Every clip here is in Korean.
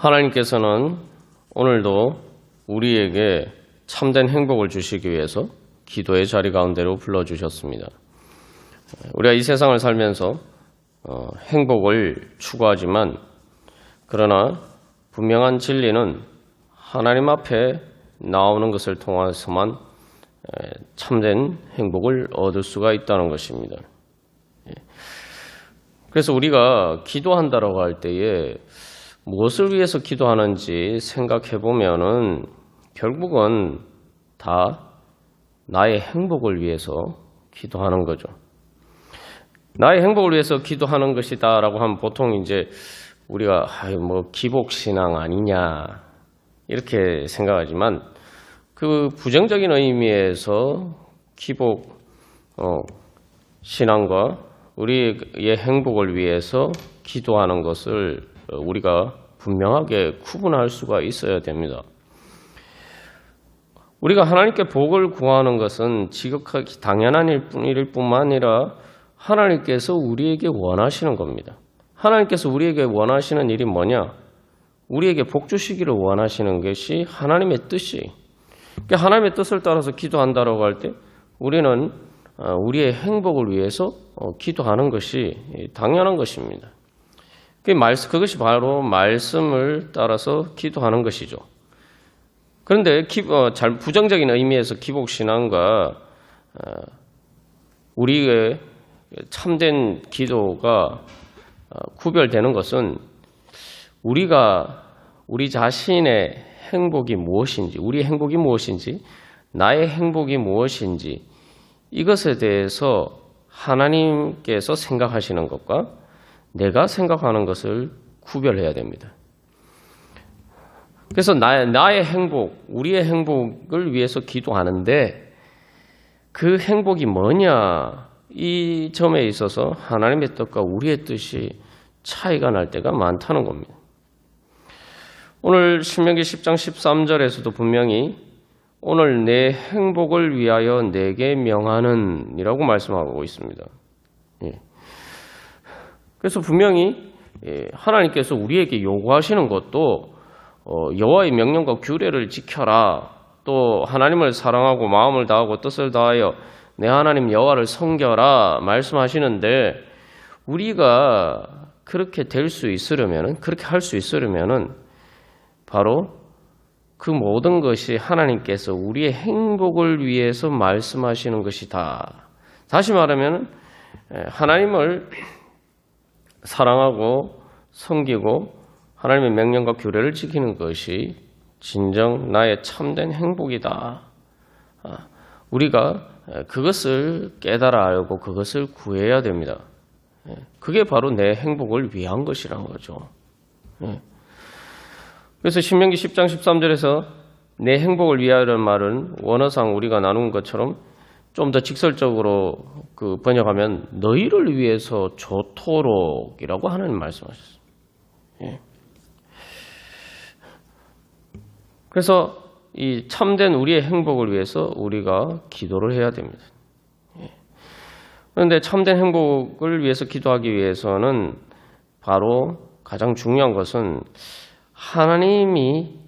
하나님께서는 오늘도 우리에게 참된 행복을 주시기 위해서 기도의 자리 가운데로 불러주셨습니다. 우리가 이 세상을 살면서 행복을 추구하지만 그러나 분명한 진리는 하나님 앞에 나오는 것을 통해서만 참된 행복을 얻을 수가 있다는 것입니다. 그래서 우리가 기도한다라고 할 때에 무엇을 위해서 기도하는지 생각해 보면은 결국은 다 나의 행복을 위해서 기도하는 거죠. 나의 행복을 위해서 기도하는 것이다라고 하면 보통 이제 우리가 기복신앙 아니냐 이렇게 생각하지만 그 부정적인 의미에서 기복 신앙과 우리의 행복을 위해서 기도하는 것을 우리가 분명하게 구분할 수가 있어야 됩니다. 우리가 하나님께 복을 구하는 것은 지극하게 당연한 일일 뿐만 아니라 하나님께서 우리에게 원하시는 겁니다. 하나님께서 우리에게 원하시는 일이 뭐냐? 우리에게 복 주시기를 원하시는 것이 하나님의 뜻이. 그러니까 하나님의 뜻을 따라서 기도한다라고 할 때 우리는 우리의 행복을 위해서 기도하는 것이 당연한 것입니다. 그것이 바로 말씀을 따라서 기도하는 것이죠. 그런데 부정적인 의미에서 기복신앙과 우리의 참된 기도가 구별되는 것은 우리 자신의 행복이 무엇인지, 우리의 행복이 무엇인지, 나의 행복이 무엇인지 이것에 대해서 하나님께서 생각하시는 것과 내가 생각하는 것을 구별해야 됩니다. 그래서 나의 행복, 우리의 행복을 위해서 기도하는데 그 행복이 뭐냐? 이 점에 있어서 하나님의 뜻과 우리의 뜻이 차이가 날 때가 많다는 겁니다. 오늘 신명기 10장 13절에서도 분명히 오늘 내 행복을 위하여 내게 명하는 이라고 말씀하고 있습니다. 그래서 분명히 하나님께서 우리에게 요구하시는 것도 여호와의 명령과 규례를 지켜라. 또 하나님을 사랑하고 마음을 다하고 뜻을 다하여 내 하나님 여호와를 섬겨라 말씀하시는데 우리가 그렇게 될 수 있으려면 그렇게 할 수 있으려면 바로 그 모든 것이 하나님께서 우리의 행복을 위해서 말씀하시는 것이다. 다시 말하면 하나님을 사랑하고 섬기고 하나님의 명령과 규례를 지키는 것이 진정 나의 참된 행복이다. 우리가 그것을 깨달아 알고 그것을 구해야 됩니다. 그게 바로 내 행복을 위한 것이란 거죠. 그래서 신명기 10장 13절에서 내 행복을 위하여라는 말은 원어상 우리가 나눈 것처럼 좀 더 직설적으로 번역하면 너희를 위해서 좋도록이라고 하나님 말씀하셨어요. 그래서 이 참된 우리의 행복을 위해서 우리가 기도를 해야 됩니다. 그런데 참된 행복을 위해서 기도하기 위해서는 바로 가장 중요한 것은 하나님이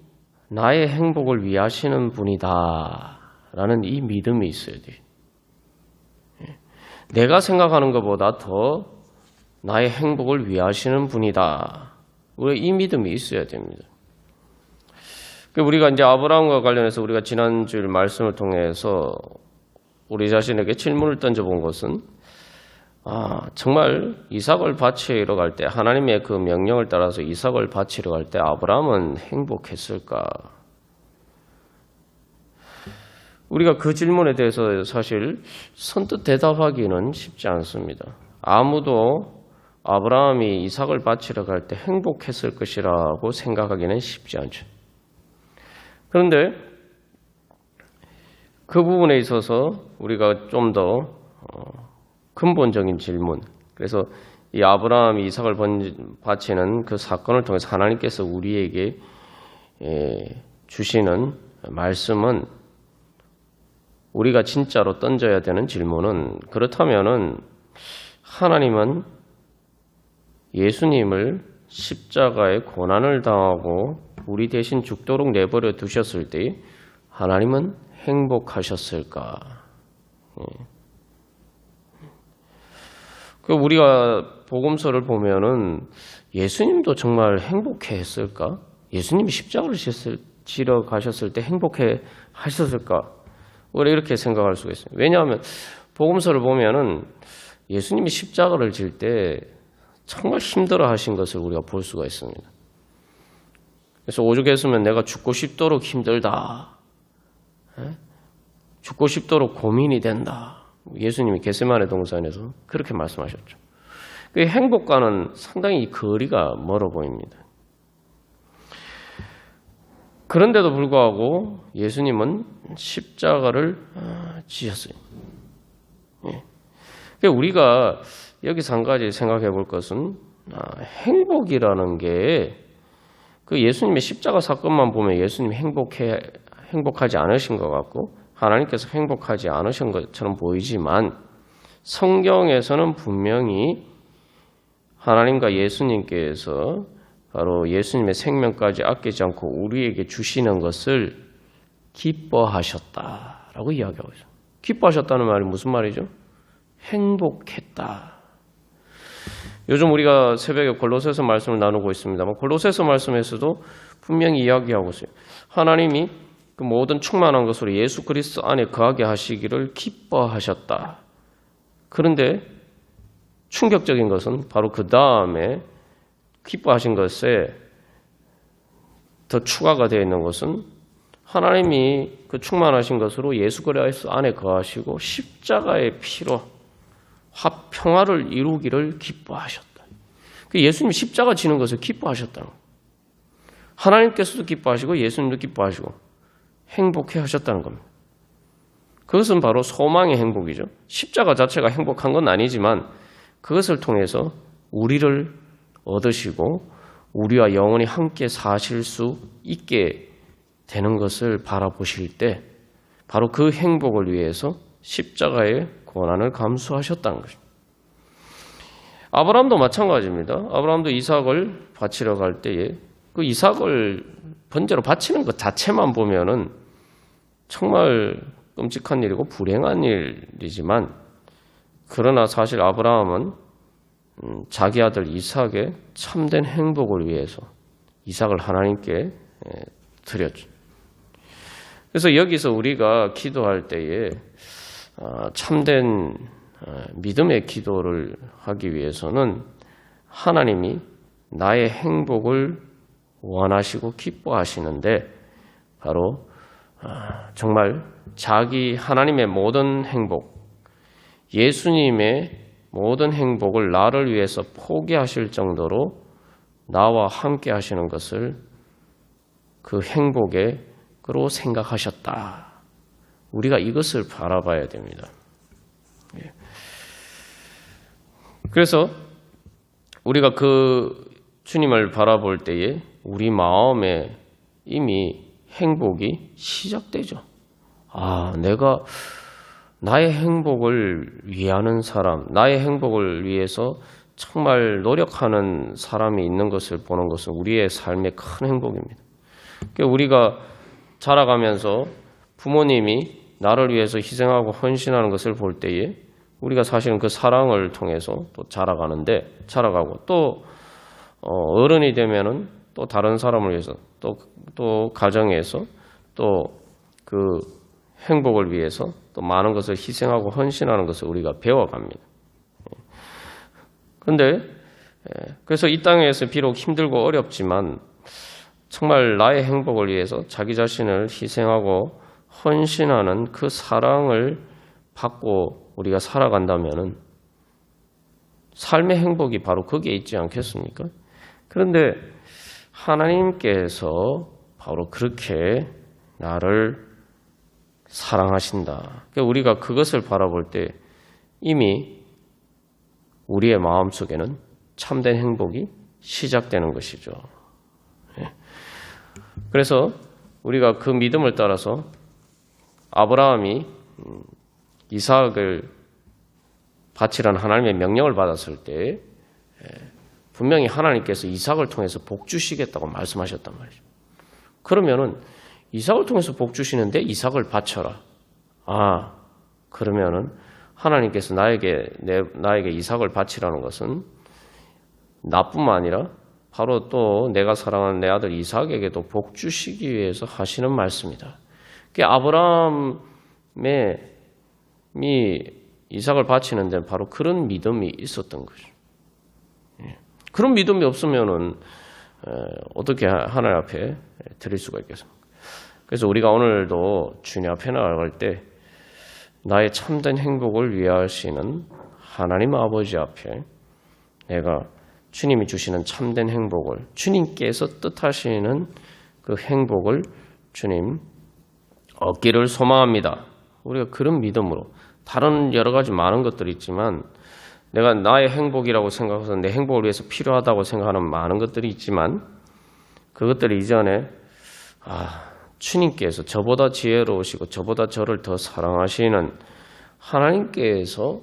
나의 행복을 위하시는 분이다 라는 이 믿음이 있어야 돼요. 내가 생각하는 것보다 더 나의 행복을 위하시는 분이다. 우리가 이 믿음이 있어야 됩니다. 우리가 이제 아브라함과 관련해서 우리가 지난주일 말씀을 통해서 우리 자신에게 질문을 던져본 것은 정말 이삭을 바치러 갈 때 하나님의 그 명령을 따라서 이삭을 바치러 갈 때 아브라함은 행복했을까? 우리가 그 질문에 대해서 사실 선뜻 대답하기는 쉽지 않습니다. 아무도 아브라함이 이삭을 바치러 갈 때 행복했을 것이라고 생각하기는 쉽지 않죠. 그런데 그 부분에 있어서 우리가 좀 더 근본적인 질문, 그래서 이 아브라함이 이삭을 바치는 그 사건을 통해서 하나님께서 우리에게 주시는 말씀은 우리가 진짜로 던져야 되는 질문은 그렇다면은 하나님은 예수님을 십자가의 고난을 당하고 우리 대신 죽도록 내버려 두셨을 때 하나님은 행복하셨을까? 그 우리가 복음서를 보면은 예수님도 정말 행복해 했을까? 예수님이 십자가를 지러 가셨을 때 행복해 하셨을까? 우리가 이렇게 생각할 수가 있어요. 왜냐하면 복음서를 보면은 예수님이 십자가를 질 때 정말 힘들어 하신 것을 우리가 볼 수가 있습니다. 그래서 오죽했으면 내가 죽고 싶도록 힘들다. 죽고 싶도록 고민이 된다. 예수님이 겟세마네 동산에서 그렇게 말씀하셨죠. 그 행복과는 상당히 거리가 멀어 보입니다. 그런데도 불구하고 예수님은 십자가를 지셨어요. 우리가 여기서 한 가지 생각해 볼 것은 행복이라는 게 그 예수님의 십자가 사건만 보면 예수님이 행복하지 않으신 것 같고 하나님께서 행복하지 않으신 것처럼 보이지만 성경에서는 분명히 하나님과 예수님께서 바로 예수님의 생명까지 아끼지 않고 우리에게 주시는 것을 기뻐하셨다라고 이야기하고 있어요. 기뻐하셨다는 말이 무슨 말이죠? 행복했다. 요즘 우리가 새벽에 골로새서 말씀을 나누고 있습니다만 골로새서 말씀에서도 분명히 이야기하고 있어요. 하나님이 그 모든 충만한 것으로 예수 그리스도 안에 거하게 하시기를 기뻐하셨다. 그런데 충격적인 것은 바로 그 다음에 기뻐하신 것에 더 추가가 되어 있는 것은 하나님이 그 충만하신 것으로 예수 그리스도 안에 거하시고 십자가의 피로 평화를 이루기를 기뻐하셨다. 예수님이 십자가 지는 것을 기뻐하셨다는 거예요. 하나님께서도 기뻐하시고 예수님도 기뻐하시고 행복해 하셨다는 겁니다. 그것은 바로 소망의 행복이죠. 십자가 자체가 행복한 건 아니지만 그것을 통해서 우리를 얻으시고 우리와 영원히 함께 사실 수 있게 되는 것을 바라보실 때 바로 그 행복을 위해서 십자가의 고난을 감수하셨다는 것입니다. 아브라함도 마찬가지입니다. 아브라함도 이삭을 바치러 갈 때에 그 이삭을 번제로 바치는 것 자체만 보면은 정말 끔찍한 일이고 불행한 일이지만 그러나 사실 아브라함은 자기 아들 이삭의 참된 행복을 위해서 이삭을 하나님께 드렸죠. 그래서 여기서 우리가 기도할 때에 참된 믿음의 기도를 하기 위해서는 하나님이 나의 행복을 원하시고 기뻐하시는데 바로 정말 자기 하나님의 모든 행복, 예수님의 모든 행복을 나를 위해서 포기하실 정도로 나와 함께 하시는 것을 그 행복으로 생각하셨다. 우리가 이것을 바라봐야 됩니다. 그래서 우리가 그 주님을 바라볼 때에 우리 마음에 이미 행복이 시작되죠. 내가 나의 행복을 위하는 사람, 나의 행복을 위해서 정말 노력하는 사람이 있는 것을 보는 것은 우리의 삶의 큰 행복입니다. 우리가 자라가면서 부모님이 나를 위해서 희생하고 헌신하는 것을 볼 때에 우리가 사실은 그 사랑을 통해서 또 자라가고 또 어른이 되면은 또 다른 사람을 위해서 또 가정에서 또 그 행복을 위해서 또 많은 것을 희생하고 헌신하는 것을 우리가 배워갑니다. 그런데 그래서 이 땅에서 비록 힘들고 어렵지만 정말 나의 행복을 위해서 자기 자신을 희생하고 헌신하는 그 사랑을 받고 우리가 살아간다면 삶의 행복이 바로 거기에 있지 않겠습니까? 그런데 하나님께서 바로 그렇게 나를 사랑하신다. 우리가 그것을 바라볼 때 이미 우리의 마음속에는 참된 행복이 시작되는 것이죠. 그래서 우리가 그 믿음을 따라서 아브라함이 이삭을 바치라는 하나님의 명령을 받았을 때 분명히 하나님께서 이삭을 통해서 복 주시겠다고 말씀하셨단 말이죠. 그러면은 이삭을 통해서 복 주시는데 이삭을 바쳐라. 그러면은 하나님께서 나에게 이삭을 바치라는 것은 나뿐만 아니라 바로 또 내가 사랑하는 내 아들 이삭에게도 복 주시기 위해서 하시는 말씀이다. 아브라함이 이삭을 바치는 데는 바로 그런 믿음이 있었던 거죠. 그런 믿음이 없으면은 어떻게 하나님 앞에 드릴 수가 있겠습니까? 그래서 우리가 오늘도 주님 앞에 나아갈 때 나의 참된 행복을 위하시는 하나님 아버지 앞에 내가 주님이 주시는 참된 행복을, 주님께서 뜻하시는 그 행복을 주님 얻기를 소망합니다. 우리가 그런 믿음으로, 다른 여러 가지 많은 것들이 있지만 내가 나의 행복이라고 생각해서 내 행복을 위해서 필요하다고 생각하는 많은 것들이 있지만 그것들 이전에 주님께서 저보다 지혜로우시고 저보다 저를 더 사랑하시는 하나님께서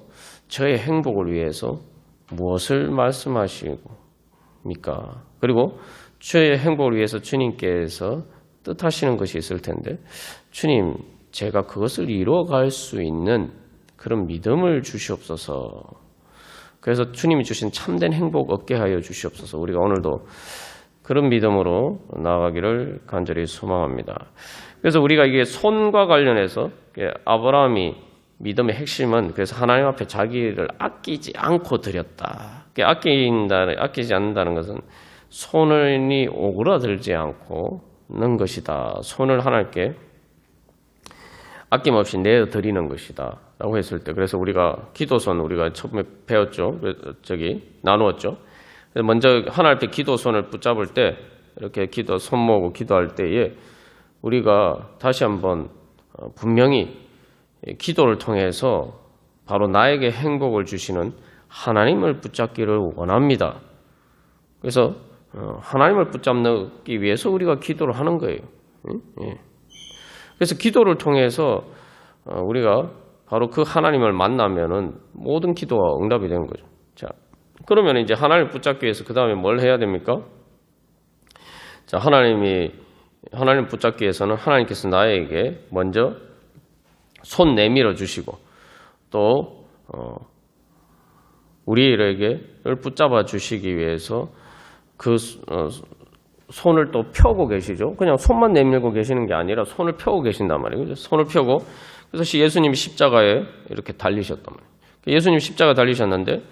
저의 행복을 위해서 무엇을 말씀하십니까? 그리고 저의 행복을 위해서 주님께서 뜻하시는 것이 있을 텐데 주님, 제가 그것을 이루어갈 수 있는 그런 믿음을 주시옵소서. 그래서 주님이 주신 참된 행복 얻게 하여 주시옵소서. 우리가 오늘도 그런 믿음으로 나아가기를 간절히 소망합니다. 그래서 우리가 이게 손과 관련해서 아브라함이 믿음의 핵심은 그래서 하나님 앞에 자기를 아끼지 않고 드렸다. 아끼지 않는다는 것은 손이 오그라들지 않고는 것이다. 손을 하나님께 아낌없이 내어드리는 것이다. 라고 했을 때, 그래서 우리가 기도손 우리가 처음에 배웠죠. 나누었죠. 그래서 먼저 하나님 앞에 기도손을 붙잡을 때 이렇게 손 모으고 기도할 때에 우리가 다시 한번 분명히 기도를 통해서 바로 나에게 행복을 주시는 하나님을 붙잡기를 원합니다. 그래서 하나님을 붙잡기 위해서 우리가 기도를 하는 거예요. 그래서 기도를 통해서 우리가 바로 그 하나님을 만나면은 모든 기도가 응답이 되는 거죠. 자, 그러면 이제 하나님을 붙잡기 위해서 그 다음에 뭘 해야 됩니까? 자, 하나님을 붙잡기 위해서는 하나님께서 나에게 먼저 손 내밀어 주시고 또 우리에게를 붙잡아 주시기 위해서 그 손을 또 펴고 계시죠. 그냥 손만 내밀고 계시는 게 아니라 손을 펴고 계신단 말이에요. 손을 펴고 그래서 예수님이 십자가에 이렇게 달리셨단 말이에요. 예수님 십자가 달리셨는데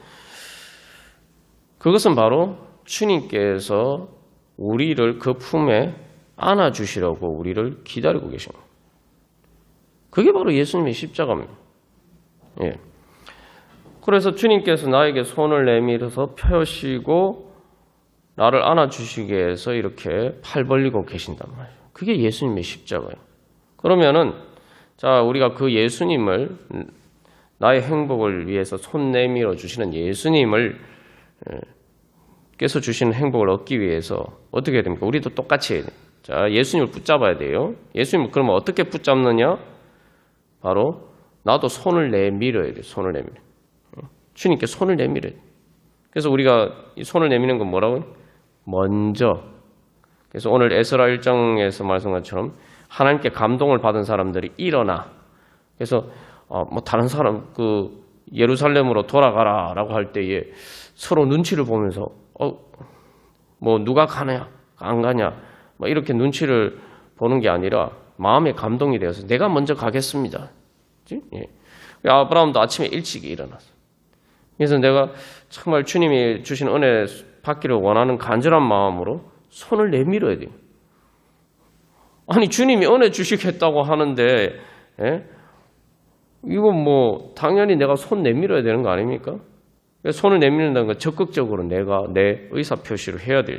그것은 바로 주님께서 우리를 그 품에 안아주시려고 우리를 기다리고 계신 거예요. 그게 바로 예수님의 십자가입니다. 예. 그래서 주님께서 나에게 손을 내밀어서 펴시고 나를 안아주시기 위해서 이렇게 팔 벌리고 계신단 말이에요. 그게 예수님의 십자가예요. 그러면은 자, 우리가 그 예수님을 나의 행복을 위해서 손 내밀어 주시는 예수님을 께서 주시는 행복을 얻기 위해서 어떻게 해야 됩니까? 우리도 똑같이 해야 돼요. 자, 예수님을 붙잡아야 돼요. 예수님을 그러면 어떻게 붙잡느냐? 바로 나도 손을 내밀어야 돼요. 손을 내밀어. 주님께 손을 내밀어야 돼요. 그래서 우리가 이 손을 내미는 건 뭐라고요? 먼저. 그래서 오늘 에스라 1장에서 말씀한 것처럼 하나님께 감동을 받은 사람들이 일어나. 그래서 다른 사람 예루살렘으로 돌아가라라고 할 때에 서로 눈치를 보면서 누가 가냐 안 가냐 이렇게 눈치를 보는 게 아니라 마음의 감동이 되어서 내가 먼저 가겠습니다. 예. 아브라함도 아침에 일찍 일어났어. 그래서 내가 정말 주님이 주신 은혜 받기를 원하는 간절한 마음으로 손을 내밀어야 돼요. 아니 주님이 은혜 주시겠다고 하는데 이건 당연히 내가 손 내밀어야 되는 거 아닙니까? 손을 내밀는다는 건 적극적으로 내가 내 의사 표시를 해야 돼요.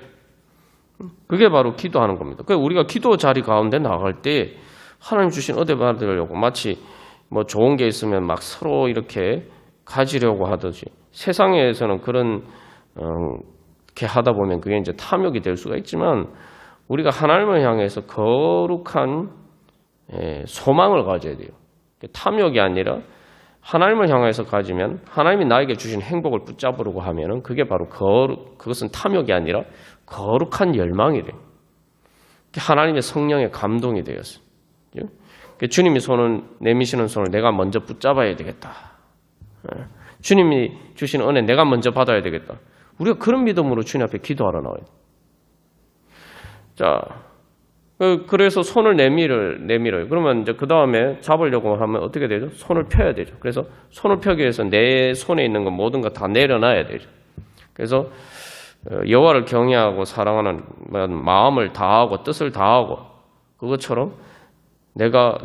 그게 바로 기도하는 겁니다. 그러니까 우리가 기도 자리 가운데 나갈 때 하나님 주신 은혜 받으려고 마치 좋은 게 있으면 막 서로 이렇게 가지려고 하듯이 세상에서는 그런 게 하다 보면 그게 이제 탐욕이 될 수가 있지만 우리가 하나님을 향해서 거룩한 소망을 가져야 돼요. 탐욕이 아니라 하나님을 향해서 가지면 하나님이 나에게 주신 행복을 붙잡으려고 하면은 그게 바로 그것은 탐욕이 아니라 거룩한 열망이 돼요. 하나님의 성령의 감동이 되었어요. 주님이 손을 내미시는 손을 내가 먼저 붙잡아야 되겠다. 주님이 주신 은혜 내가 먼저 받아야 되겠다. 우리가 그런 믿음으로 주님 앞에 기도하러 나와요. 자, 그래서 손을 내밀어요. 그러면 이제 그 다음에 잡으려고 하면 어떻게 되죠? 손을 펴야 되죠. 그래서 손을 펴기 위해서 내 손에 있는 것 모든 거 다 내려놔야 되죠. 그래서 여호와를 경외하고 사랑하는 마음을 다하고 뜻을 다하고 그것처럼 내가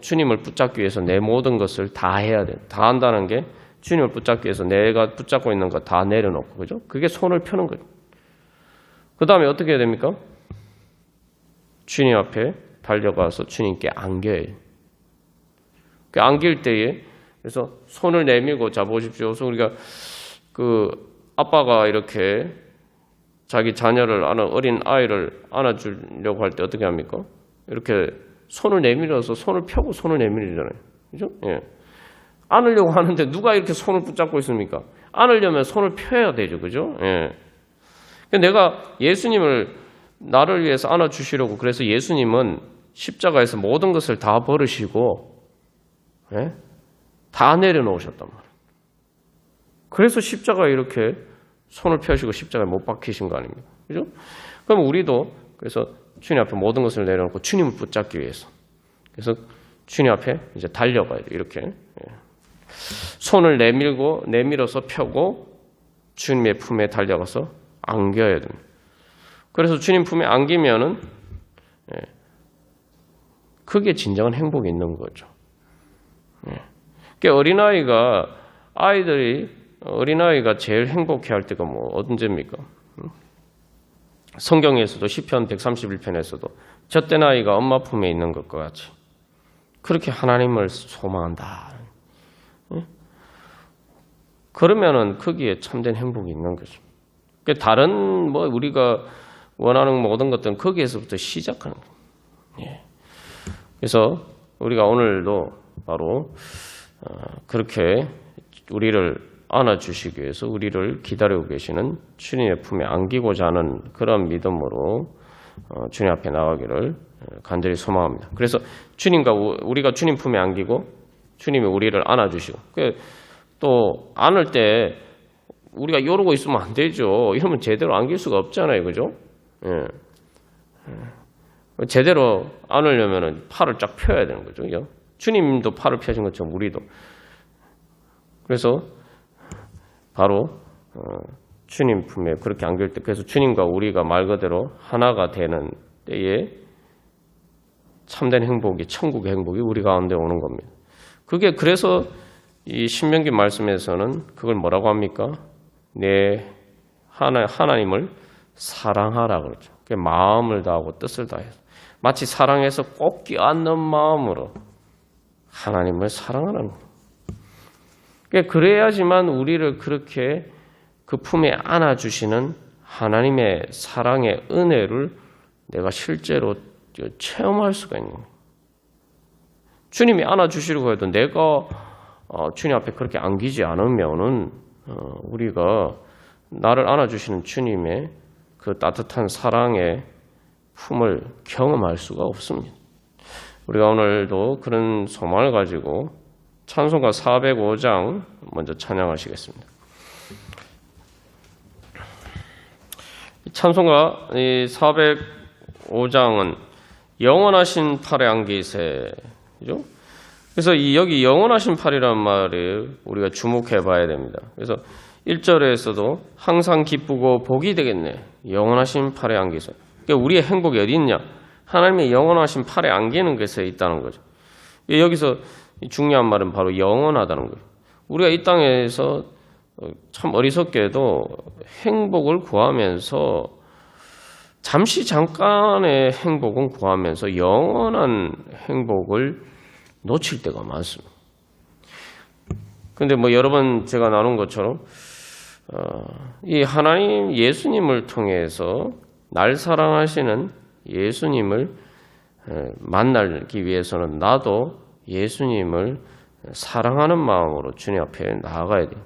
주님을 붙잡기 위해서 내 모든 것을 다 해야 돼요. 다 한다는 게 주님을 붙잡기 위해서 내가 붙잡고 있는 거 다 내려놓고, 그죠? 그게 손을 펴는 거죠. 그 다음에 어떻게 해야 됩니까? 주님 앞에 달려가서 주님께 안겨요. 그 안길 때에, 그래서 손을 내밀고, 자, 보십시오. 그래서 우리가 아빠가 이렇게 자기 자녀를 어린 아이를 안아주려고 할 때 어떻게 합니까? 이렇게 손을 내밀어서 손을 펴고 손을 내밀잖아요. 그죠? 예. 안으려고 하는데 누가 이렇게 손을 붙잡고 있습니까? 안으려면 손을 펴야 되죠. 그죠? 예. 내가 예수님을 나를 위해서 안아주시려고 그래서 예수님은 십자가에서 모든 것을 다 버리시고, 예? 다 내려놓으셨단 말이에요. 그래서 십자가에 이렇게 손을 펴시고 십자가에 못 박히신 거 아닙니까? 그죠? 그럼 우리도 그래서 주님 앞에 모든 것을 내려놓고 주님을 붙잡기 위해서. 그래서 주님 앞에 이제 달려가야 돼요. 이렇게. 예. 손을 내밀어서 펴고 주님의 품에 달려가서 안겨야 됩니다. 그래서 주님 품에 안기면은, 예. 그게 진정한 행복이 있는 거죠. 예. 그러니까 어린아이가 제일 행복해할 때가 언제입니까? 성경에서도 시편 131편에서도 젖된 아이가 엄마 품에 있는 것과 같이 그렇게 하나님을 소망한다. 그러면은 거기에 참된 행복이 있는 거죠. 다른 우리가 원하는 모든 것들은 거기에서부터 시작하는 거예요. 예. 그래서 우리가 오늘도 바로 그렇게 우리를 안아주시기 위해서 우리를 기다리고 계시는 주님의 품에 안기고자 하는 그런 믿음으로 주님 앞에 나가기를 간절히 소망합니다. 그래서 우리가 주님 품에 안기고 주님이 우리를 안아주시고, 또 안을 때 우리가 이러고 있으면 안 되죠. 이러면 제대로 안길 수가 없잖아요. 그죠? 예. 제대로 안으려면 팔을 쫙 펴야 되는 거죠. 그죠? 주님도 팔을 펴신 것처럼 우리도. 그래서 바로 주님 품에 그렇게 안길 때, 그래서 주님과 우리가 말 그대로 하나가 되는 때에 참된 행복이, 천국의 행복이 우리 가운데 오는 겁니다. 그래서 이 신명기 말씀에서는 그걸 뭐라고 합니까? 하나님을 사랑하라 그러죠. 마음을 다하고 뜻을 다해서 마치 사랑해서 꼭 껴안는 마음으로 하나님을 사랑하라는 거예요. 그래야지만 우리를 그렇게 그 품에 안아주시는 하나님의 사랑의 은혜를 내가 실제로 체험할 수가 있는 거예요. 주님이 안아주시려고 해도 내가 주님 앞에 그렇게 안기지 않으면은 우리가 나를 안아주시는 주님의 그 따뜻한 사랑의 품을 경험할 수가 없습니다. 우리가 오늘도 그런 소망을 가지고 찬송가 405장 먼저 찬양하시겠습니다. 찬송가 405장은 영원하신 팔에 안기세. 그죠? 그래서 여기 영원하신 팔이라는 말을 우리가 주목해 봐야 됩니다. 그래서 1절에서도 항상 기쁘고 복이 되겠네. 영원하신 팔에 안기세. 그러니까 우리의 행복이 어디 있냐? 하나님의 영원하신 팔에 안기는 것에 있다는 거죠. 여기서 중요한 말은 바로 영원하다는 거예요. 우리가 이 땅에서 참 어리석게도 행복을 구하면서 잠깐의 행복은 구하면서 영원한 행복을 놓칠 때가 많습니다. 그런데 여러 번 제가 나눈 것처럼 이 하나님 예수님을 통해서 날 사랑하시는 예수님을 만나기 위해서는 나도 예수님을 사랑하는 마음으로 주님 앞에 나아가야 돼요.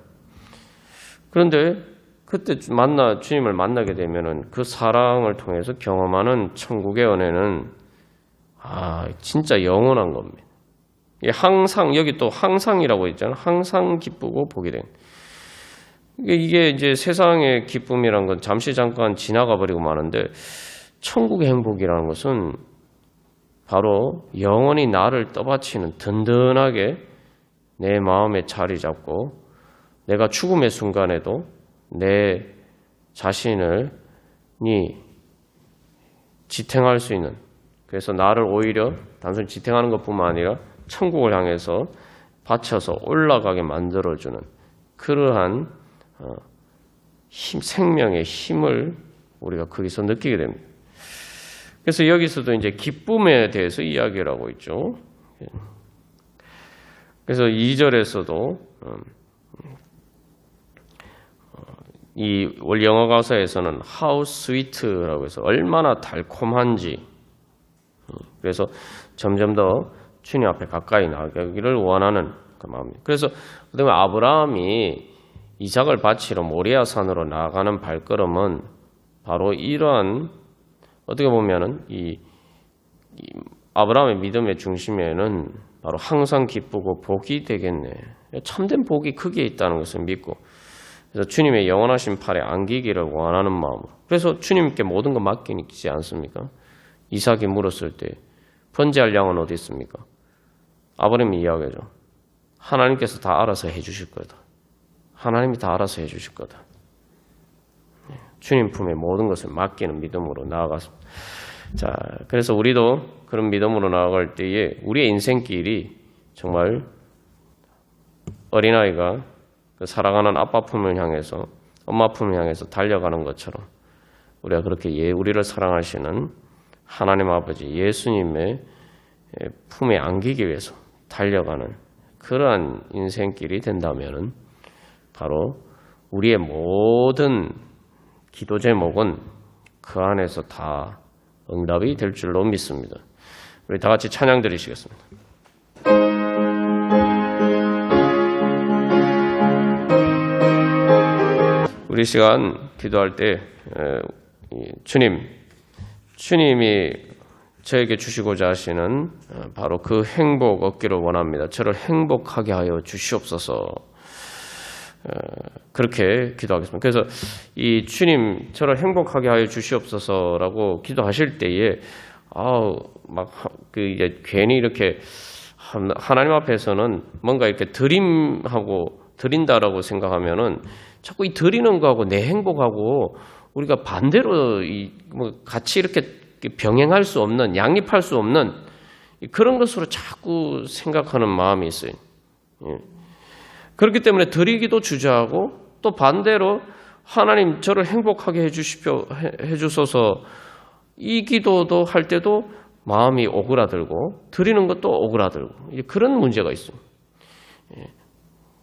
그런데 그때 주님을 만나게 되면은 그 사랑을 통해서 경험하는 천국의 은혜는 진짜 영원한 겁니다. 항상 여기 또 항상이라고 있잖아요. 항상 기쁘고 복이 된. 이게 이제 세상의 기쁨이란 건 잠깐 지나가 버리고 마는데 천국의 행복이라는 것은 바로 영원히 나를 떠받치는 든든하게 내 마음에 자리 잡고 내가 죽음의 순간에도 내 자신을 지탱할 수 있는, 그래서 나를 오히려 단순히 지탱하는 것뿐만 아니라 천국을 향해서 받쳐서 올라가게 만들어주는 그러한 생명의 힘을 우리가 거기서 느끼게 됩니다. 그래서 여기서도 이제 기쁨에 대해서 이야기를 하고 있죠. 그래서 2절에서도 이 영어 가사에서는 how sweet라고 해서 얼마나 달콤한지, 그래서 점점 더 주님 앞에 가까이 나가기를 원하는 그 마음입니다. 그래서 그다음에 아브라함이 이삭을 바치러 모리아 산으로 나가는 발걸음은 바로 이러한, 어떻게 보면은 이 아브라함의 믿음의 중심에는 바로 항상 기쁘고 복이 되겠네, 참된 복이 크게 있다는 것을 믿고, 그래서 주님의 영원하신 팔에 안기기를 원하는 마음으로. 그래서 주님께 모든 거 맡기지 않습니까? 이삭이 물었을 때 번제할 양은 어디 있습니까? 아브라함이 이야기하죠. 하나님께서 다 알아서 해주실 거다. 하나님이 다 알아서 해주실 거다. 주님 품에 모든 것을 맡기는 믿음으로 나아갔습니다. 자, 그래서 우리도 그런 믿음으로 나아갈 때에 우리의 인생길이 정말 어린아이가 그 사랑하는 아빠 품을 향해서, 엄마 품을 향해서 달려가는 것처럼 우리가 그렇게 우리를 사랑하시는 하나님 아버지 예수님의 품에 안기기 위해서 달려가는 그러한 인생길이 된다면 바로 우리의 모든 기도 제목은 그 안에서 다 응답이 될 줄로 믿습니다. 우리 다 같이 찬양 드리시겠습니다. 우리 시간 기도할 때 주님이 저에게 주시고자 하시는 바로 그 행복 얻기를 원합니다. 저를 행복하게 하여 주시옵소서. 그렇게 기도하겠습니다. 그래서 이 주님 저를 행복하게 하여 주시옵소서라고 기도하실 때에 이제 괜히 이렇게 하나님 앞에서는 뭔가 이렇게 드린다라고 생각하면은 자꾸 이 드리는 거하고 내 행복하고 우리가 반대로 같이 이렇게 병행할 수 없는, 양립할 수 없는 그런 것으로 자꾸 생각하는 마음이 있어요. 그렇기 때문에 드리기도 주저하고 또 반대로 하나님 저를 행복하게 해주소서 이 기도도 할 때도 마음이 오그라들고 드리는 것도 오그라들고 그런 문제가 있어요.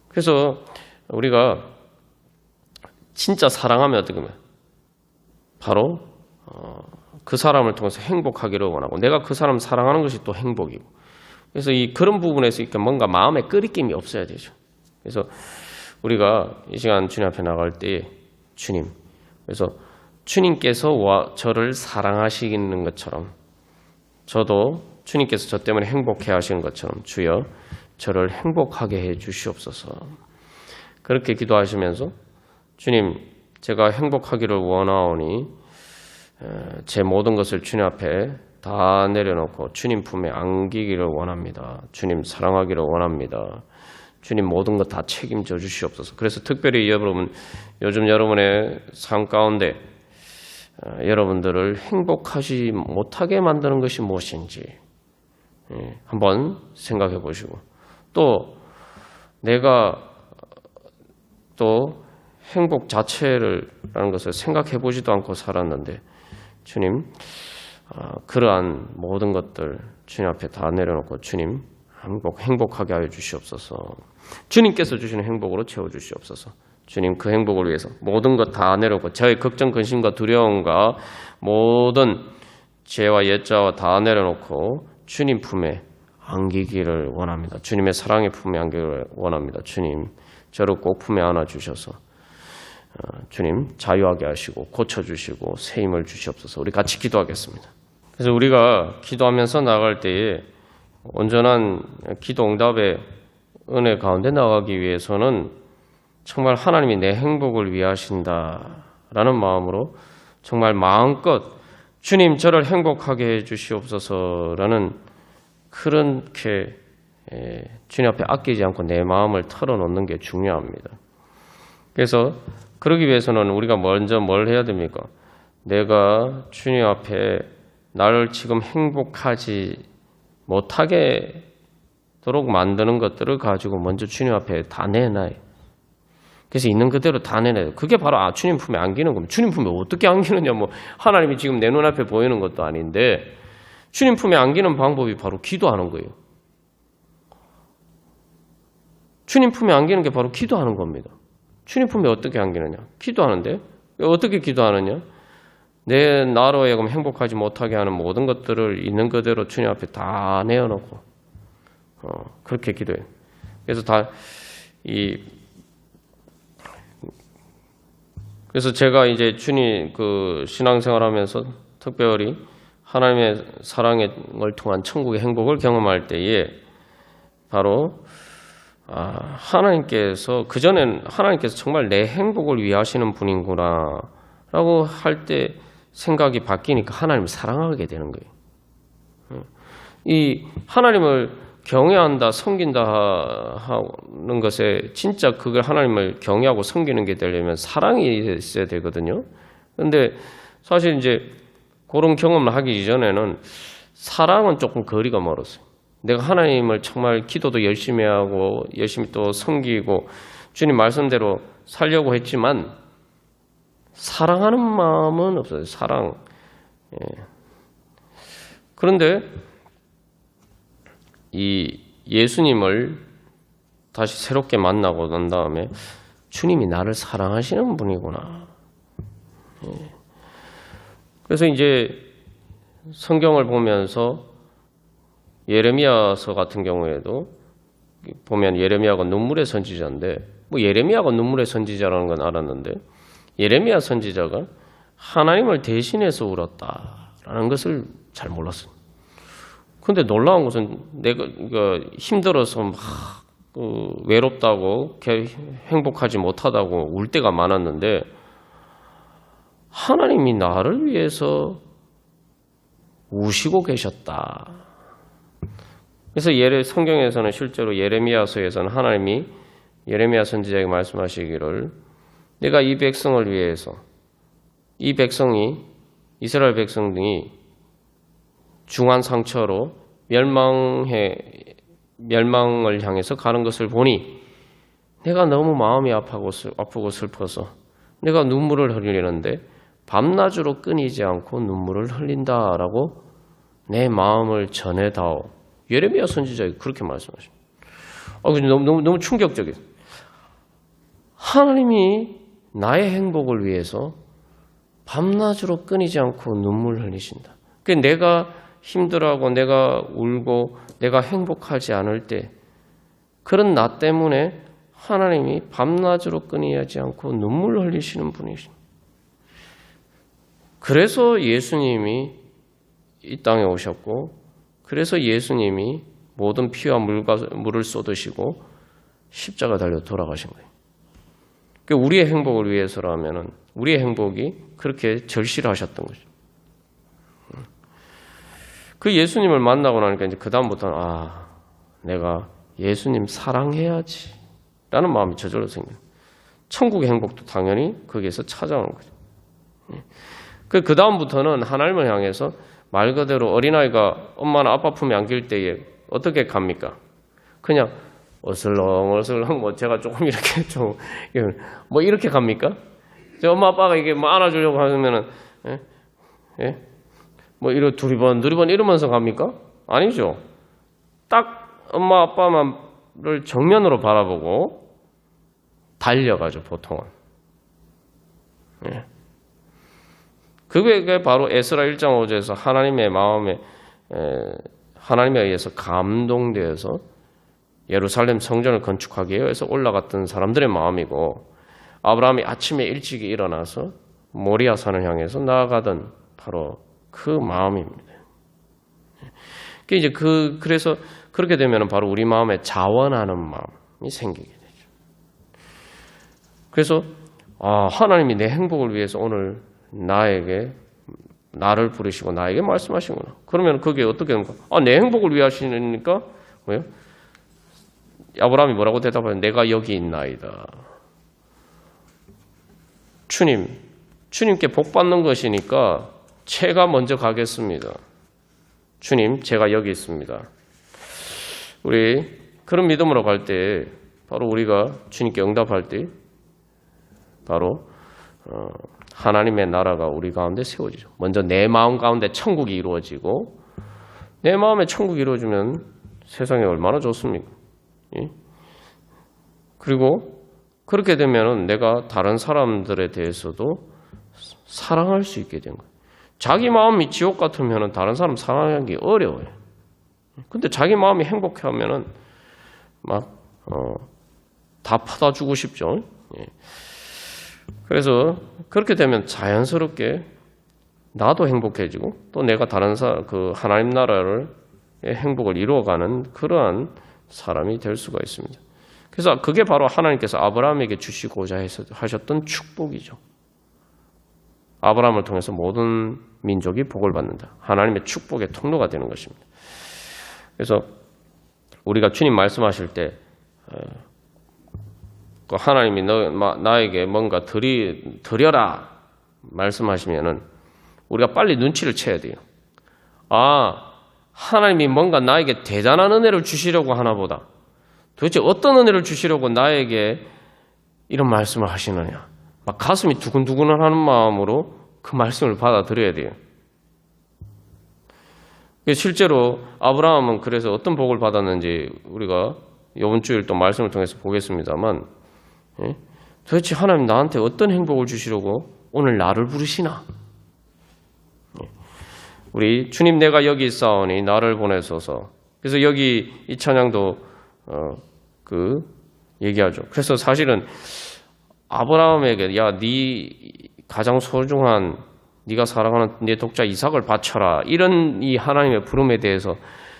그래서 우리가 진짜 사랑하면 어떻게 하면 바로 그 사람을 통해서 행복하기를 원하고 내가 그 사람 사랑하는 것이 또 행복이고, 그래서 그런 부분에서 뭔가 마음에 끄리낌이 없어야 되죠. 그래서 우리가 이 시간 주님 앞에 나갈 때 그래서 주님께서 저를 사랑하시는 것처럼 저도 주님께서 저 때문에 행복해 하시는 것처럼 주여 저를 행복하게 해 주시옵소서. 그렇게 기도하시면서 주님 제가 행복하기를 원하오니 제 모든 것을 주님 앞에 다 내려놓고 주님 품에 안기기를 원합니다. 주님 사랑하기를 원합니다. 주님 모든 것 다 책임져 주시옵소서. 그래서 특별히 여러분, 요즘 여러분의 삶 가운데 여러분들을 행복하지 못하게 만드는 것이 무엇인지 한번 생각해 보시고, 또 내가 또 행복 자체라는 것을 생각해 보지도 않고 살았는데 주님 그러한 모든 것들 주님 앞에 다 내려놓고 주님 행복하게 하여 주시옵소서. 주님께서 주시는 행복으로 채워주시옵소서. 주님 그 행복을 위해서 모든 것 다 내려놓고 저의 걱정, 근심과 두려움과 모든 죄와 옛자와 다 내려놓고 주님 품에 안기기를 원합니다. 주님의 사랑의 품에 안기기를 원합니다. 주님, 저를 꼭 품에 안아주셔서 주님 자유하게 하시고 고쳐주시고 새 힘을 주시옵소서. 우리 같이 기도하겠습니다. 그래서 우리가 기도하면서 나갈 때에 온전한 기도 응답의 은혜 가운데 나가기 위해서는 정말 하나님이 내 행복을 위하신다라는 마음으로 정말 마음껏 주님 저를 행복하게 해주시옵소서라는 그렇게 주님 앞에 아끼지 않고 내 마음을 털어놓는 게 중요합니다. 그래서 그러기 위해서는 우리가 먼저 뭘 해야 됩니까? 내가 주님 앞에 나를 지금 행복하지 못하게 도록 만드는 것들을 가지고 먼저 주님 앞에 다 내놔요. 그래서 있는 그대로 다 내놔요. 그게 바로 주님 품에 안기는 겁니다. 주님 품에 어떻게 안기느냐, 하나님이 지금 내 눈앞에 보이는 것도 아닌데 주님 품에 안기는 방법이 바로 기도하는 거예요. 주님 품에 안기는 게 바로 기도하는 겁니다. 주님 품에 어떻게 안기느냐? 기도하는데 어떻게 기도하느냐? 내 나로 하여금 행복하지 못하게 하는 모든 것들을 있는 그대로 주님 앞에 다 내어놓고 그렇게 기도해요. 그래서 그래서 제가 이제 주님 신앙생활하면서 특별히 하나님의 사랑을 통한 천국의 행복을 경험할 때에 바로 하나님께서 그전엔 하나님께서 정말 내 행복을 위하시는 분인구나 라고 할 때 생각이 바뀌니까 하나님을 사랑하게 되는 거예요. 이 하나님을 경외한다, 섬긴다 하는 것에 진짜 그걸 하나님을 경외하고 섬기는 게 되려면 사랑이 있어야 되거든요. 그런데 사실 이제 그런 경험을 하기 이전에는 사랑은 조금 거리가 멀었어요. 내가 하나님을 정말 기도도 열심히 하고 열심히 또 섬기고 주님 말씀대로 살려고 했지만 사랑하는 마음은 없어요. 사랑. 그런데 이 예수님을 다시 새롭게 만나고 난 다음에 주님이 나를 사랑하시는 분이구나. 그래서 이제 성경을 보면서 예레미야서 같은 경우에도 보면 예레미야가 눈물의 선지자인데 예레미야가 눈물의 선지자라는 건 알았는데 예레미야 선지자가 하나님을 대신해서 울었다라는 것을 잘 몰랐어요. 근데 놀라운 것은 내가 힘들어서 막 외롭다고 행복하지 못하다고 울 때가 많았는데 하나님이 나를 위해서 우시고 계셨다. 그래서 성경에서는 실제로 예레미야서에서는 하나님이 예레미야 선지자에게 말씀하시기를 내가 이 백성을 위해서 이 백성이 이스라엘 백성들이 중한 상처로 멸망을 향해서 가는 것을 보니 내가 너무 마음이 아프고 슬퍼서 내가 눈물을 흘리는데 밤낮으로 끊이지 않고 눈물을 흘린다라고 내 마음을 전해다오. 예레미야 선지자가 그렇게 말씀하십니다. 너무 충격적이에요. 하나님이 나의 행복을 위해서 밤낮으로 끊이지 않고 눈물을 흘리신다. 내가 힘들어하고 내가 울고 내가 행복하지 않을 때 그런 나 때문에 하나님이 밤낮으로 끊이지 않고 눈물을 흘리시는 분이십니다. 그래서 예수님이 이 땅에 오셨고 그래서 예수님이 모든 피와 물을 쏟으시고 십자가 달려 돌아가신 거예요. 우리의 행복을 위해서라면 우리의 행복이 그렇게 절실하셨던 거죠. 그 예수님을 만나고 나니까 이제 그 다음부터는 내가 예수님 사랑해야지 라는 마음이 저절로 생겨요. 천국의 행복도 당연히 거기에서 찾아오는 거죠. 그 다음부터는 하나님을 향해서 말 그대로 어린아이가 엄마나 아빠 품에 안길 때에 어떻게 갑니까? 그냥 어슬렁어슬렁 제가 조금 이렇게 좀 이렇게 갑니까? 엄마 아빠가 이게 안아주려고 하면은 이러 두리번 이러면서 갑니까? 아니죠. 딱 엄마 아빠를 정면으로 바라보고 달려가죠, 보통은. 그게 바로 에스라 1장 5절에서 하나님의 마음에 하나님에 의해서 감동되어서 예루살렘 성전을 건축하기 위해서 올라갔던 사람들의 마음이고, 아브라함이 아침에 일찍 일어나서 모리아 산을 향해서 나아가던 바로 그 마음입니다. 이제 그래서 그렇게 되면 바로 우리 마음에 자원하는 마음이 생기게 되죠. 그래서 하나님이 내 행복을 위해서 오늘 나를 부르시고 나에게 말씀하시구나. 그러면 그게 어떻게 됩니까? 내 행복을 위해 하시니까 뭐예요? 아브라함이 뭐라고 대답하냐? 내가 여기 있나이다. 주님께 복 받는 것이니까 제가 먼저 가겠습니다. 주님, 제가 여기 있습니다. 우리 그런 믿음으로 갈 때 바로 우리가 주님께 응답할 때 바로 하나님의 나라가 우리 가운데 세워지죠. 먼저 내 마음 가운데 천국이 이루어지고, 내 마음에 천국이 이루어지면 세상에 얼마나 좋습니까? 그리고 그렇게 되면 내가 다른 사람들에 대해서도 사랑할 수 있게 된 거예요. 자기 마음이 지옥 같으면 다른 사람 사랑하기 어려워요. 근데 자기 마음이 행복해하면 다 받아주고 싶죠. 그래서 그렇게 되면 자연스럽게 나도 행복해지고, 또 내가 다른 하나님 나라의 행복을 이루어가는 그러한 사람이 될 수가 있습니다. 그래서 그게 바로 하나님께서 아브라함에게 주시고자 하셨던 축복이죠. 아브라함을 통해서 모든 민족이 복을 받는다. 하나님의 축복의 통로가 되는 것입니다. 그래서 우리가 주님 말씀하실 때 하나님이 나에게 뭔가 드려라 말씀하시면은 우리가 빨리 눈치를 채야 돼요. 하나님이 뭔가 나에게 대단한 은혜를 주시려고 하나 보다. 도대체 어떤 은혜를 주시려고 나에게 이런 말씀을 하시느냐. 막 가슴이 두근두근하는 마음으로 그 말씀을 받아들여야 돼요. 실제로 아브라함은 그래서 어떤 복을 받았는지 우리가 이번 주일 또 말씀을 통해서 보겠습니다만, 도대체 하나님 나한테 어떤 행복을 주시려고 오늘 나를 부르시나? 우리 주님 내가 여기 있사오니 나를 보내소서. 그래서 여기 이 찬양도 얘기하죠. 그래서 사실은 아브라함에게 네 가장 소중한 네가 사랑하는 네 독자 이삭을 바쳐라. 이런 이 하나님의 부름에 대해서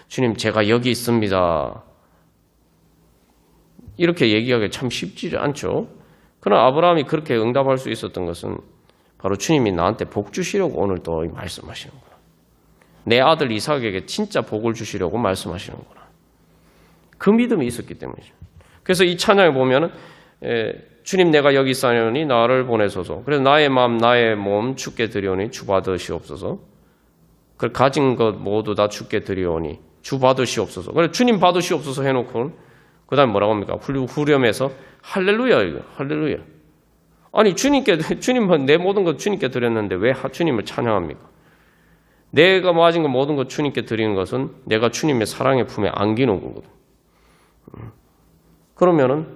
주님 제가 여기 있습니다. 이렇게 얘기하기 참 쉽지 않죠. 그러나 아브라함이 그렇게 응답할 수 있었던 것은 바로 주님이 나한테 복 주시려고 오늘 또 말씀하시는구나. 내 아들 이삭에게 진짜 복을 주시려고 말씀하시는구나. 그 믿음이 있었기 때문이죠. 그래서 이 찬양에 보면은 주님 내가 여기 있사오니 나를 보내소서. 그래서 나의 마음 나의 몸 주께 드리오니 주 받으시옵소서. 그 가진 것 모두 다 주께 드리오니 주 받으시옵소서. 그래서 주님 받으시옵소서 해놓고 그 다음에 뭐라고 합니까? 후렴에서 할렐루야 이거 할렐루야. 아니 주님은 내 모든 것 주님께 드렸는데 왜 주님을 찬양합니까? 내가 가진 것 모든 것 주님께 드리는 것은 내가 주님의 사랑의 품에 안기는 거거든. 그러면은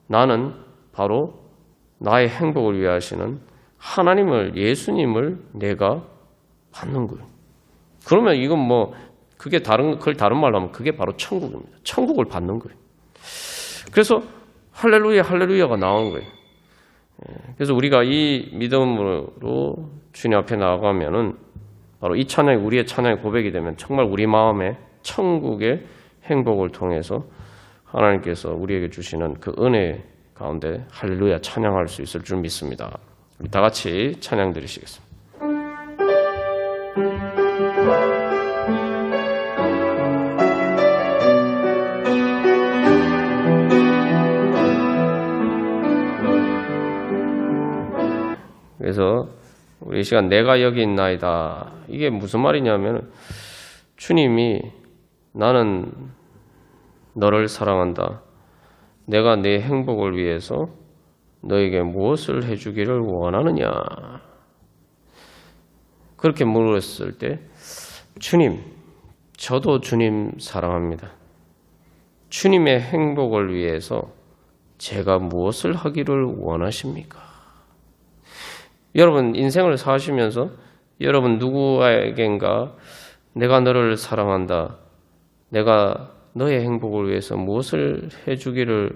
나는 바로 나의 행복을 위해 하시는 하나님을, 예수님을 내가 받는 거예요. 그러면 이건 그걸 다른 말로 하면 그게 바로 천국입니다. 천국을 받는 거예요. 그래서 할렐루야, 할렐루야가 나온 거예요. 그래서 우리가 이 믿음으로 주님 앞에 나아가면은 바로 이 찬양이 우리의 찬양의 고백이 되면 정말 우리 마음에 천국의 행복을 통해서 하나님께서 우리에게 주시는 그 은혜 가운데 할렐루야 찬양할 수 있을 줄 믿습니다. 우리 다 같이 찬양 드리시겠습니다. 그래서 우리 이 시간 내가 여기 있나이다. 이게 무슨 말이냐면 주님이 나는 너를 사랑한다. 내가 내 행복을 위해서 너에게 무엇을 해주기를 원하느냐. 그렇게 물었을 때 주님, 저도 주님 사랑합니다. 주님의 행복을 위해서 제가 무엇을 하기를 원하십니까? 여러분 인생을 사시면서 여러분 누구에겐가 내가 너를 사랑한다. 내가 너의 행복을 위해서 무엇을 해주기를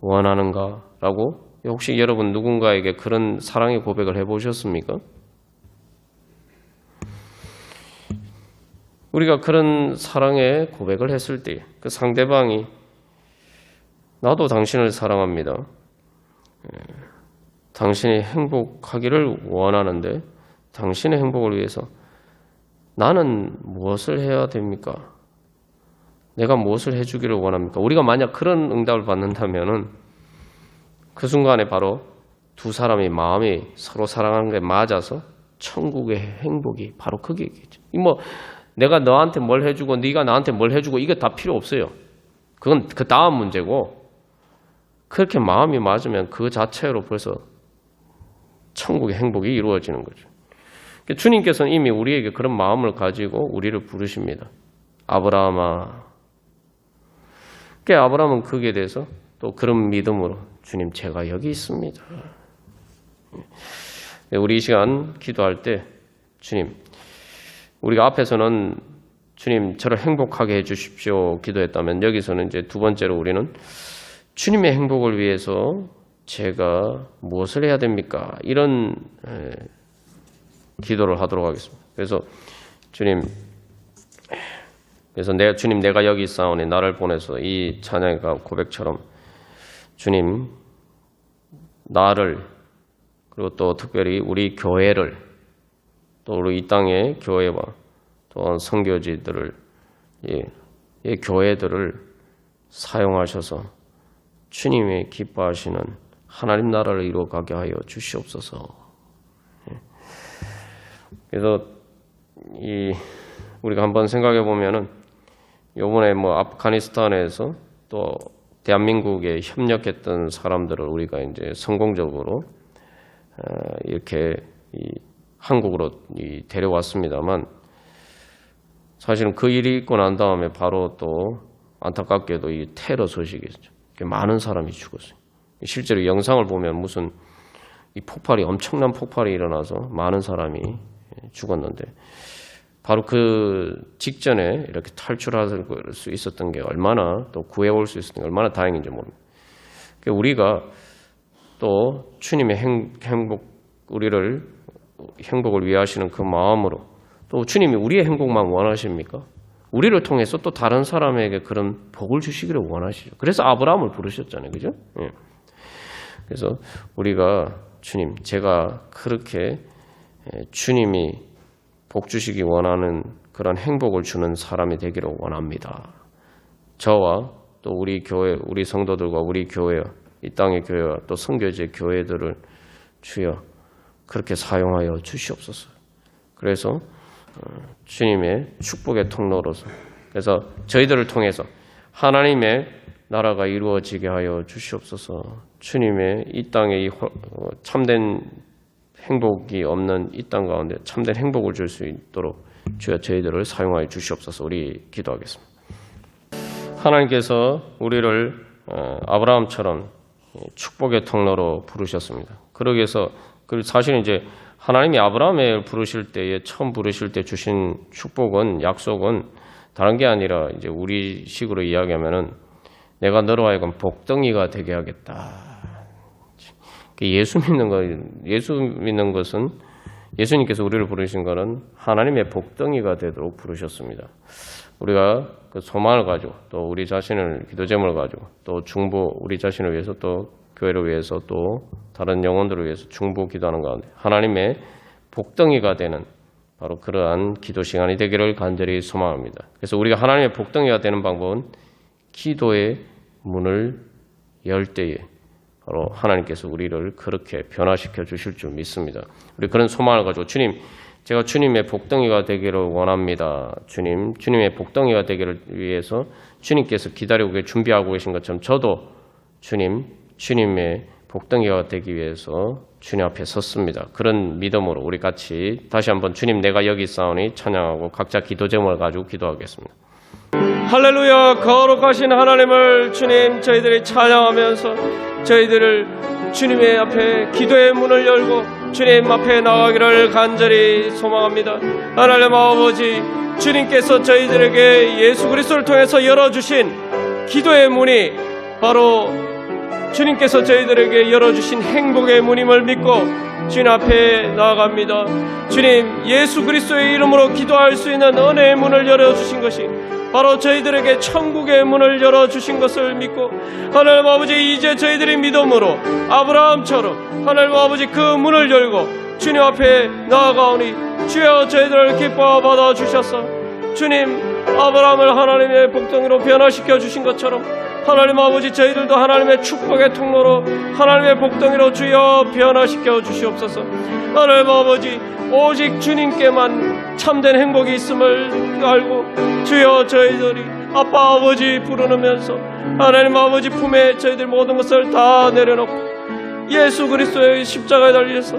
원하는가? 라고 혹시 여러분 누군가에게 그런 사랑의 고백을 해보셨습니까? 우리가 그런 사랑의 고백을 했을 때 그 상대방이 나도 당신을 사랑합니다. 당신이 행복하기를 원하는데 당신의 행복을 위해서 나는 무엇을 해야 됩니까? 내가 무엇을 해주기를 원합니까? 우리가 만약 그런 응답을 받는다면은 그 순간에 바로 두 사람의 마음이 서로 사랑하는 게 맞아서 천국의 행복이 바로 거기에 있겠죠. 내가 너한테 뭘 해주고 네가 나한테 뭘 해주고 이게 다 필요 없어요. 그건 그 다음 문제고 그렇게 마음이 맞으면 그 자체로 벌써 천국의 행복이 이루어지는 거죠. 주님께서는 이미 우리에게 그런 마음을 가지고 우리를 부르십니다. 아브라함아. 아브라함은 거기에 대해서 또 그런 믿음으로 주님 제가 여기 있습니다. 우리 이 시간 기도할 때 주님 우리가 앞에서는 주님 저를 행복하게 해주십시오 기도했다면 여기서는 이제 두 번째로 우리는 주님의 행복을 위해서 제가 무엇을 해야 됩니까? 이런 기도를 하도록 하겠습니다. 그래서 주님 내가 여기 있사오니 나를 보내서 이 찬양과 고백처럼 주님 나를 그리고 또 특별히 우리 교회를 또 우리 이 땅의 교회와 또 선교지들을 이 교회들을 사용하셔서 주님이 기뻐하시는 하나님 나라를 이루어가게 하여 주시옵소서. 그래서 우리가 한번 생각해 보면은 요번에 아프가니스탄에서 또 대한민국에 협력했던 사람들을 우리가 이제 성공적으로 이렇게 한국으로 데려왔습니다만 사실은 그 일이 있고 난 다음에 바로 또 안타깝게도 이 테러 소식이 있죠. 많은 사람이 죽었어요. 실제로 영상을 보면 무슨 엄청난 폭발이 일어나서 많은 사람이 죽었는데 바로 그 직전에 이렇게 탈출할 수 있었던 게 얼마나 또 구해올 수 있었던 게 얼마나 다행인지 모릅니다. 우리가 또 주님의 우리를 행복을 위하시는 그 마음으로 또 주님이 우리의 행복만 원하십니까? 우리를 통해서 또 다른 사람에게 그런 복을 주시기를 원하시죠. 그래서 아브라함을 부르셨잖아요. 그죠? 예. 그래서 우리가 주님, 제가 그렇게 주님이 복 주시기 원하는 그런 행복을 주는 사람이 되기를 원합니다. 저와 또 우리 교회, 우리 성도들과 우리 교회, 이 땅의 교회와 또 선교지의 교회들을 주여 그렇게 사용하여 주시옵소서. 그래서 주님의 축복의 통로로서 그래서 저희들을 통해서 하나님의 나라가 이루어지게 하여 주시옵소서. 주님의 이 땅에 참된 행복이 없는 이 땅 가운데 참된 행복을 줄 수 있도록 주여 저희들을 사용하여 주시옵소서. 우리 기도하겠습니다. 하나님께서 우리를 아브라함처럼 축복의 통로로 부르셨습니다. 그러기 위해서 사실은 이제 하나님이 아브라함을 부르실 때에 처음 부르실 때 주신 축복은 약속은 다른 게 아니라 이제 우리 식으로 이야기하면은 내가 너로 하여금 복덩이가 되게 하겠다. 예수 믿는 것은 예수님께서 우리를 부르신 것은 하나님의 복덩이가 되도록 부르셨습니다. 우리가 그 소망을 가지고 또 우리 자신을 기도 제목을 가지고 또 중보 우리 자신을 위해서 또 교회를 위해서 또 다른 영혼들을 위해서 중보 기도하는 가운데 하나님의 복덩이가 되는 바로 그러한 기도 시간이 되기를 간절히 소망합니다. 그래서 우리가 하나님의 복덩이가 되는 방법은 기도의 문을 열 때에 바로 하나님께서 우리를 그렇게 변화시켜 주실 줄 믿습니다. 우리 그런 소망을 가지고 주님, 제가 주님의 복덩이가 되기를 원합니다. 주님의 복덩이가 되기를 위해서 주님께서 기다리고 준비하고 계신 것처럼 저도 주님의 복덩이가 되기 위해서 주님 앞에 섰습니다. 그런 믿음으로 우리 같이 다시 한번 주님 내가 여기 있사오니 찬양하고 각자 기도 제목을 가지고 기도하겠습니다. 할렐루야. 거룩하신 하나님을 주님 저희들이 찬양하면서 저희들을 주님의 앞에 기도의 문을 열고 주님 앞에 나가기를 간절히 소망합니다. 하나님 아버지, 주님께서 저희들에게 예수 그리스도를 통해서 열어주신 기도의 문이 바로 주님께서 저희들에게 열어주신 행복의 문임을 믿고 주님 앞에 나아갑니다. 주님, 예수 그리스도의 이름으로 기도할 수 있는 은혜의 문을 열어주신 것이 바로 저희들에게 천국의 문을 열어주신 것을 믿고 하나님 아버지, 이제 저희들이 믿음으로 아브라함처럼 하나님 아버지 그 문을 열고 주님 앞에 나아가오니 주여 저희들을 기뻐 받아주셔서 주님, 아브라함을 하나님의 복덩이로 변화시켜 주신 것처럼 하나님 아버지, 저희들도 하나님의 축복의 통로로 하나님의 복덩이로 주여 변화시켜 주시옵소서. 하나님 아버지, 오직 주님께만 참된 행복이 있음을 알고 주여 저희들이 아빠 아버지 부르면서 하나님 아버지 품에 저희들 모든 것을 다 내려놓고 예수 그리스도의 십자가에 달려서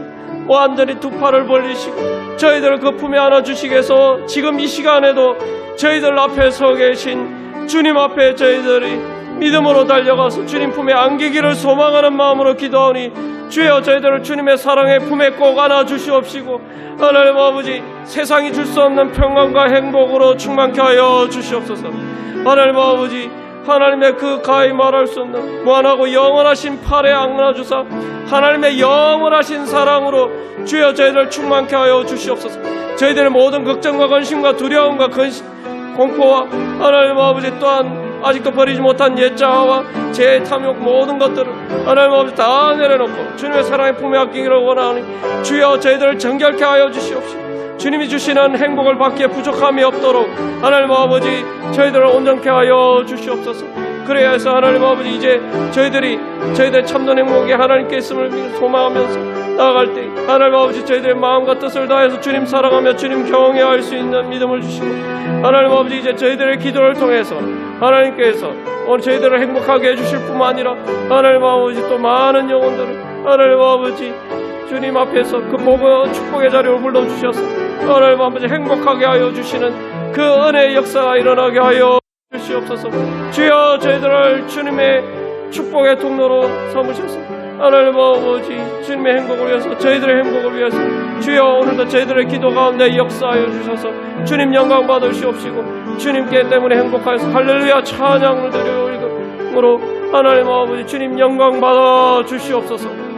완전히 두 팔을 벌리시고 저희들을 그 품에 안아주시기 위해서 지금 이 시간에도 저희들 앞에 서 계신 주님 앞에 저희들이 믿음으로 달려가서 주님 품에 안기기를 소망하는 마음으로 기도하오니 주여 저희들을 주님의 사랑의 품에 꼭 안아주시옵시고 하나님 아버지, 세상이 줄 수 없는 평안과 행복으로 충만케 하여 주시옵소서. 하나님 아버지, 하나님의 그 가히 말할 수 없는 무한하고 영원하신 팔에 안아주사 하나님의 영원하신 사랑으로 주여 저희들 충만케 하여 주시옵소서. 저희들의 모든 걱정과 근심과 두려움과 공포와 하나님 아버지 또한 아직도 버리지 못한 옛자아와 제 탐욕 모든 것들을 하나님 아버지 다 내려놓고 주님의 사랑의 품에 아끼기를 원하오니 주여 저희들을 정결케 하여 주시옵시고 주님이 주시는 행복을 받기에 부족함이 없도록 하나님 아버지 저희들을 온전케 하여 주시옵소서. 그래야 해서 하나님 아버지, 이제 저희들의 참된 행복이 하나님께 있음을 소망하면서 나아갈 때 하나님 아버지 저희들의 마음과 뜻을 다해서 주님 사랑하며 주님 경외할 수 있는 믿음을 주시고 하나님 아버지, 이제 저희들의 기도를 통해서 하나님께서 오늘 저희들을 행복하게 해주실 뿐만 아니라 하나님 아버지 또 많은 영혼들을 하나님 아버지 주님 앞에서 그 복의 축복의 자리로 불러주셔서 하나님 아버지 행복하게 하여 주시는 그 은혜의 역사가 일어나게 하여 주시옵소서. 주여 저희들을 주님의 축복의 통로로 삼으셔서 하나님 아버지 주님의 행복을 위해서 저희들의 행복을 위해서 주여 오늘도 저희들의 기도 가운데 역사하여 주셔서 주님 영광 받으시옵시고 주님께 때문에 행복하여서 할렐루야 찬양을 드리므로 하나님 아버지 주님 영광 받아 주시옵소서.